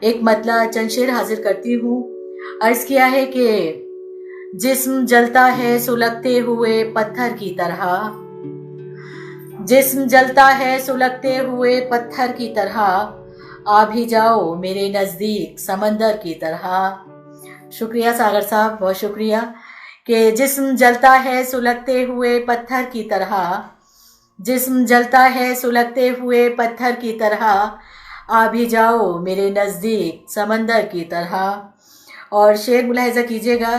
एक मतला चंद शेर हाजिर करती हूँ। अर्ज किया है कि जिस्म जलता है सुलगते हुए पत्थर की तरह, जिस्म जलता है सुलगते हुए पत्थर की तरह, आ भी जाओ मेरे नज़दीक समंदर की तरह। शुक्रिया सागर साहब, बहुत शुक्रिया। कि जिस्म जलता है सुलगते हुए पत्थर की तरह, जिस्म जलता है सुलगते हुए पत्थर की तरह, आ भी जाओ मेरे नज़दीक समंदर की तरह। और शेर मुलाहिज़ा कीजिएगा,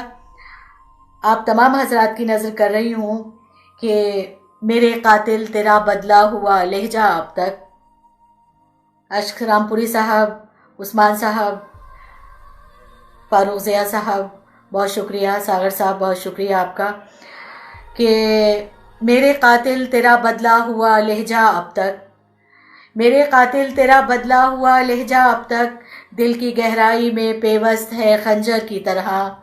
आप तमाम हजरात की नज़र कर रही हूँ कि मेरे कातिल तेरा बदला हुआ लहजा अब तक। अश्क रामपुरी साहब, उस्मान साहब, फारूक ज़िया साहब, बहुत शुक्रिया। सागर साहब, बहुत शुक्रिया आपका। कि मेरे कातिल तेरा बदला हुआ लहजा अब तक, मेरे कातिल तेरा बदला हुआ लहजा अब तक, दिल की गहराई में पेवस्त है खंजर की तरह।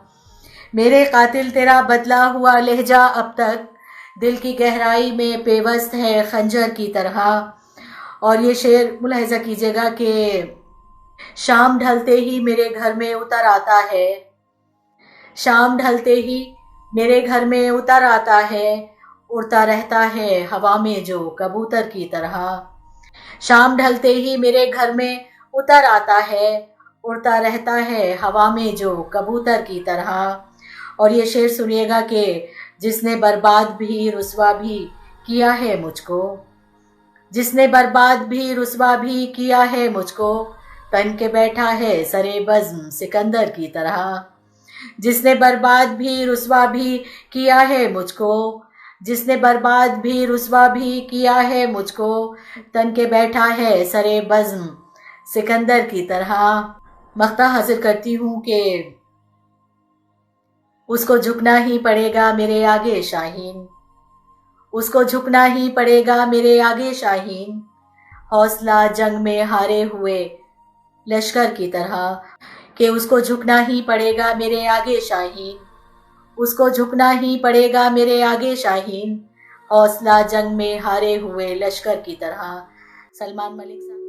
मेरे कातिल तेरा बदला हुआ लहजा अब तक, दिल की गहराई में पेवस्त है खंजर की तरह। और ये शेर मुलाहिज़ा कीजिएगा कि शाम ढलते ही मेरे घर में उतर आता है, शाम ढलते ही मेरे घर में उतर आता है, उड़ता रहता है हवा में जो कबूतर की तरह। शाम ढलते ही मेरे घर में उतर आता है, उड़ता रहता है हवा में जो कबूतर की तरह। और ये शेर सुनिएगा कि जिसने बर्बाद भी रुसवा भी किया है मुझको, जिसने बर्बाद भी रुसवा भी किया है मुझको, तन के बैठा है सरे बज़्म सिकंदर की तरह। जिसने बर्बाद भी रुसवा भी किया है मुझको, जिसने बर्बाद भी रुसवा भी किया है मुझको, तन के बैठा है सरे बज़्म सिकंदर की तरह। मक्ता हाजिर करती हूँ कि उसको झुकना ही पड़ेगा मेरे आगे शाहीन, उसको झुकना ही पड़ेगा मेरे आगे शाहीन, हौसला जंग में हारे हुए लश्कर की तरह। कि उसको झुकना ही पड़ेगा मेरे आगे शाहीन, उसको झुकना ही पड़ेगा मेरे आगे शाहीन, हौसला जंग में हारे हुए लश्कर की तरह। सलमान मलिक साहब।